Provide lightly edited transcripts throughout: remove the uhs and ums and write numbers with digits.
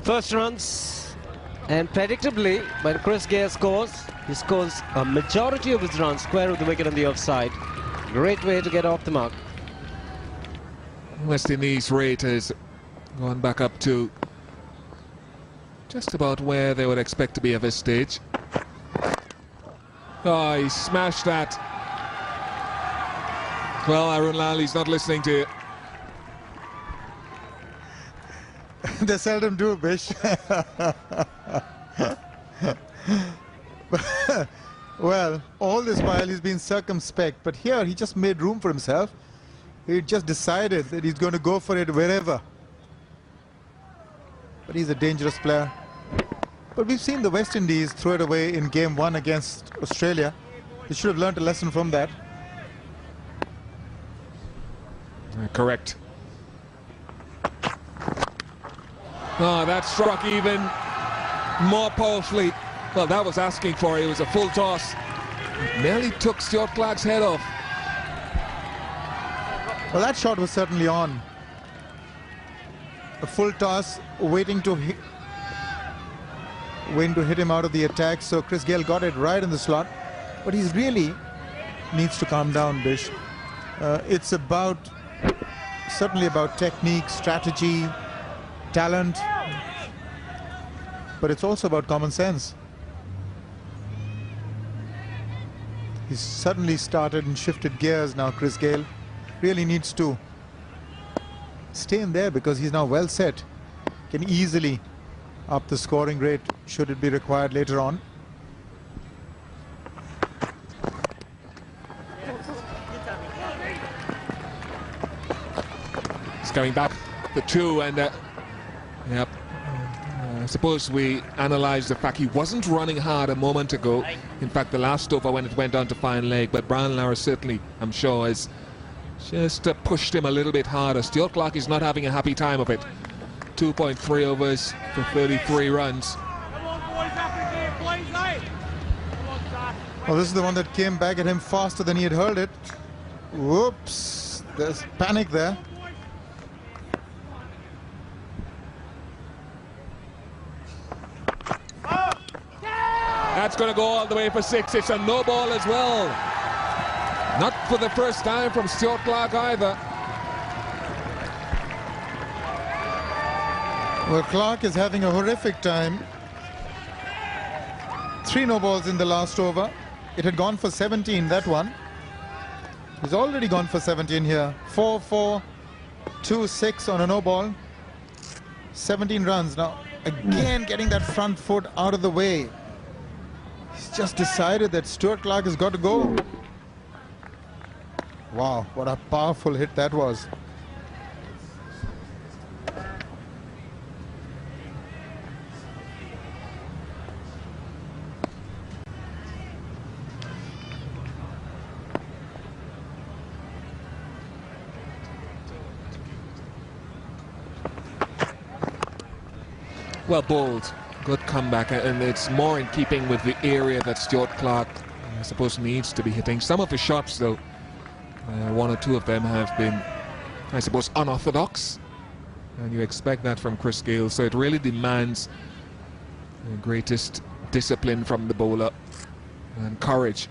First runs, and predictably, when Chris Gayle scores, he scores a majority of his runs square of the wicket on the offside. Great way to get off the mark. West Indies rate has gone back up to just about where they would expect to be at this stage. Oh, he smashed that. Well, Krunal, he's not listening to you. They seldom do, Bish. Well, all this while he's been circumspect, but here he just made room for himself. He just decided that he's going to go for it wherever. But he's a dangerous player. But we've seen the West Indies throw it away in game 1 against Australia. They should have learned a lesson from that. Correct. Oh, that struck even more powerfully. Well, that was asking for it. It was a full toss. Nearly took Stuart Clark's head off. Well, that shot was certainly on. A full toss, waiting to hit him out of the attack. So Chris Gayle got it right in the slot. But he really needs to calm down, Bish. It's certainly about technique, strategy, talent, but it's also about common sense. He's suddenly started and shifted gears now. Chris Gayle really needs to stay in there because he's now well set. Can easily up the scoring rate should it be required later on. He's coming back the 2 and yep. I suppose we analysed the fact he wasn't running hard a moment ago. In fact, the last over when it went down to fine leg, but Gayle Lara certainly, I'm sure, has just pushed him a little bit harder. Stuart Clark is not having a happy time of it. 2.3 overs for 33 runs. Well, this is the one that came back at him faster than he had hurled it. Whoops, there's panic there. That's going to go all the way for 6. It's a no ball as well. Not for the first time from Stuart Clark either. Well, Clark is having a horrific time. 3 no balls in the last over. It had gone for 17, that one. He's already gone for 17 here. 4-4, 2-6 on a no ball. 17 runs. Now, again, getting that front foot out of the way. He's just decided that Stuart Clark has got to go. Wow, what a powerful hit that was. Well bowled. Good comeback, and it's more in keeping with the area that Stuart Clark, I suppose, needs to be hitting. Some of his shots, though, 1 or 2 of them have been, I suppose, unorthodox, and you expect that from Chris Gayle, so it really demands the greatest discipline from the bowler and courage.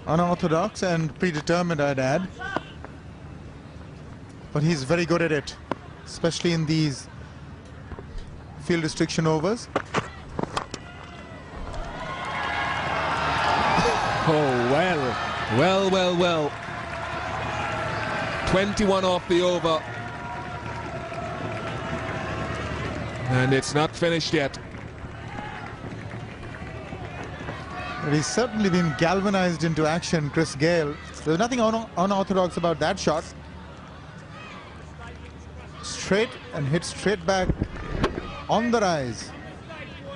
Unorthodox and predetermined, I'd add, but he's very good at it, especially in these field restriction overs. Oh, well. 21 off the over. And it's not finished yet. But he's certainly been galvanized into action, Chris Gayle. There's nothing unorthodox about that shot. Straight and hit straight back on the rise.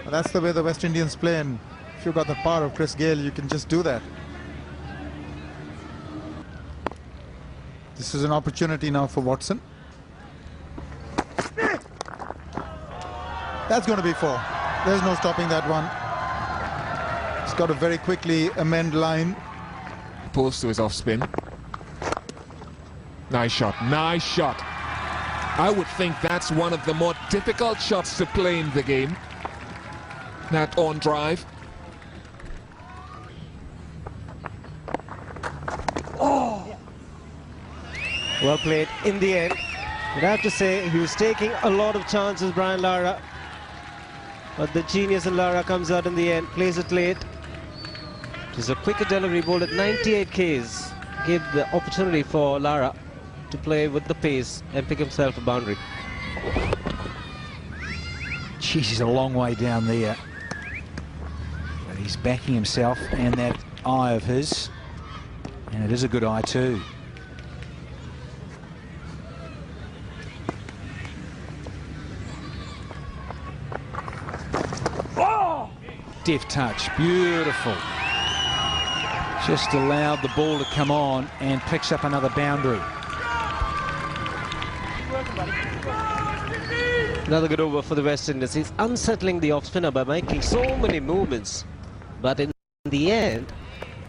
Well, that's the way the West Indians play, and if you've got the power of Chris Gayle, you can just do that. This is an opportunity now for Watson. That's going to be 4. There's no stopping that one. He's got to very quickly amend line. Pulls to his off spin. Nice shot, nice shot. I would think that's one of the more difficult shots to play in the game. That on drive. Well played in the end. You'd have to say he was taking a lot of chances, Brian Lara. But the genius in Lara comes out in the end, plays it late. It was a quicker delivery, bowled at 98 Ks. Gave the opportunity for Lara to play with the pace and pick himself a boundary. Jeez, he's a long way down there. But he's backing himself and that eye of his. And it is a good eye too. Deft touch, beautiful. Just allowed the ball to come on and picks up another boundary. Another good over for the West Indies. He's unsettling the off-spinner by making so many movements. But in the end,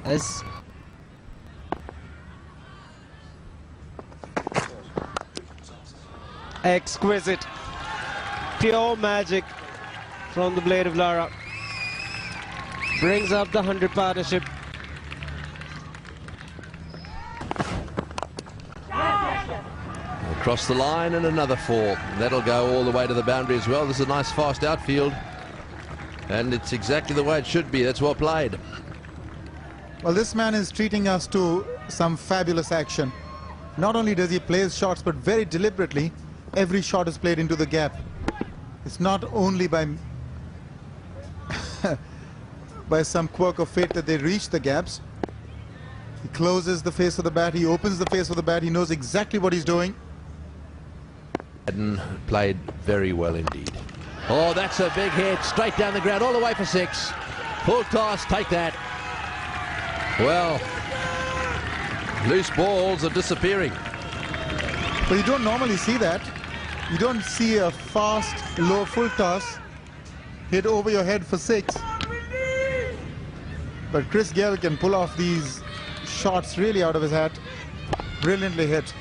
as exquisite, pure magic from the blade of Lara. Brings up the 100 partnership. Across the line and another 4. That'll go all the way to the boundary as well. This is a nice fast outfield. And it's exactly the way it should be. That's well played. Well, this man is treating us to some fabulous action. Not only does he play his shots, but very deliberately, every shot is played into the gap. It's not only by by some quirk of fate that they reach the gaps. He closes the face of the bat, he opens the face of the bat, he knows exactly what he's doing. Played very well indeed. Oh, that's a big hit, straight down the ground, all the way for 6. Full toss, take that. Well, loose balls are disappearing. But you don't normally see that. You don't see a fast, low full toss hit over your head for 6. But Chris Gayle can pull off these shots really out of his hat. Brilliantly hit.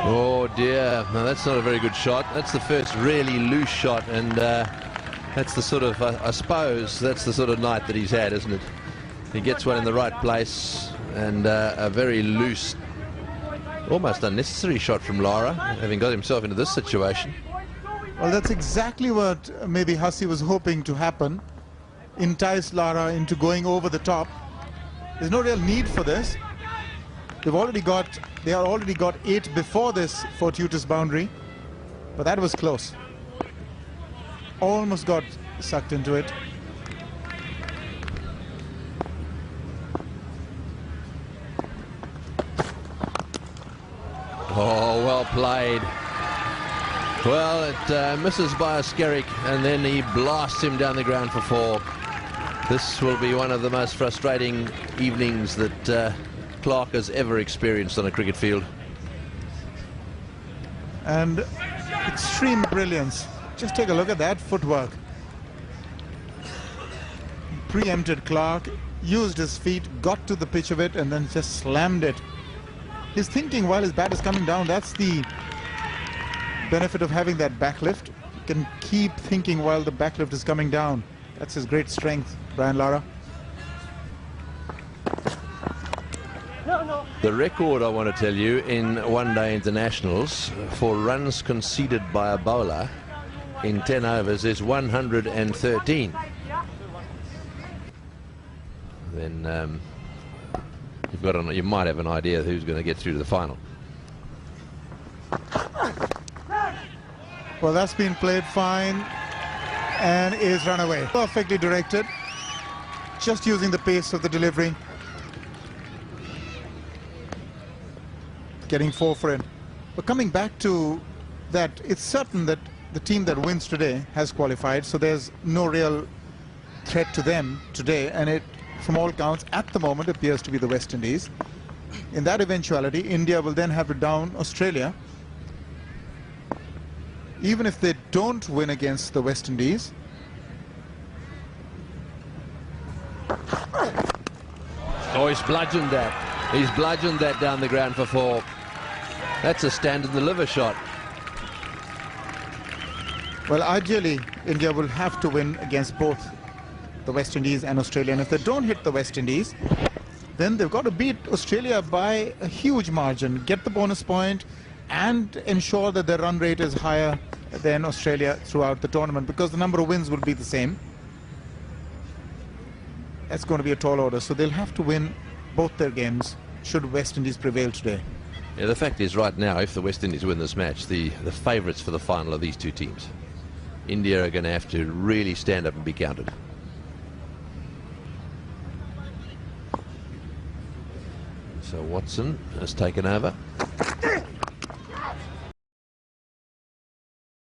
Oh dear, no, that's not a very good shot. That's the first really loose shot, and that's the sort of, I suppose, that's the sort of night that he's had, isn't it? He gets one in the right place, and a very loose, almost unnecessary shot from Lara, having got himself into this situation. Well, that's exactly what maybe Hussey was hoping to happen. Entice Lara into going over the top. There's no real need for this. They already got 8 before this fortuitous boundary, but that was close. Almost got sucked into it. Oh, well played. Well, it misses by a skerrick, and then he blasts him down the ground for 4. This will be one of the most frustrating evenings that Clark has ever experienced on a cricket field. And extreme brilliance. Just take a look at that footwork. Preempted Clark, used his feet, got to the pitch of it, and then just slammed it. He's thinking while his bat is coming down. That's the benefit of having that backlift. You can keep thinking while the backlift is coming down. That's his great strength, Brian Lara. The record, I want to tell you, in one-day internationals for runs conceded by a bowler in 10 overs is 113. Then you might have an idea of who's going to get through to the final. Well, that's been played fine and is run away. Perfectly directed, just using the pace of the delivery. Getting 4 for it. But coming back to that, it's certain that the team that wins today has qualified, so there's no real threat to them today, and it, from all counts, at the moment appears to be the West Indies. In that eventuality, India will then have to down Australia. Even if they don't win against the West Indies. Oh, he's bludgeoned that. He's bludgeoned that down the ground for 4. That's a stand and deliver shot. Well, ideally, India will have to win against both the West Indies and Australia. And if they don't hit the West Indies, then they've got to beat Australia by a huge margin, get the bonus point, and ensure that their run rate is higher than Australia throughout the tournament, because the number of wins will be the same. That's going to be a tall order. So they'll have to win both their games should West Indies prevail today. Yeah, the fact is, right now, if the West Indies win this match, the favourites for the final are these two teams. India are going to have to really stand up and be counted. So Watson has taken over.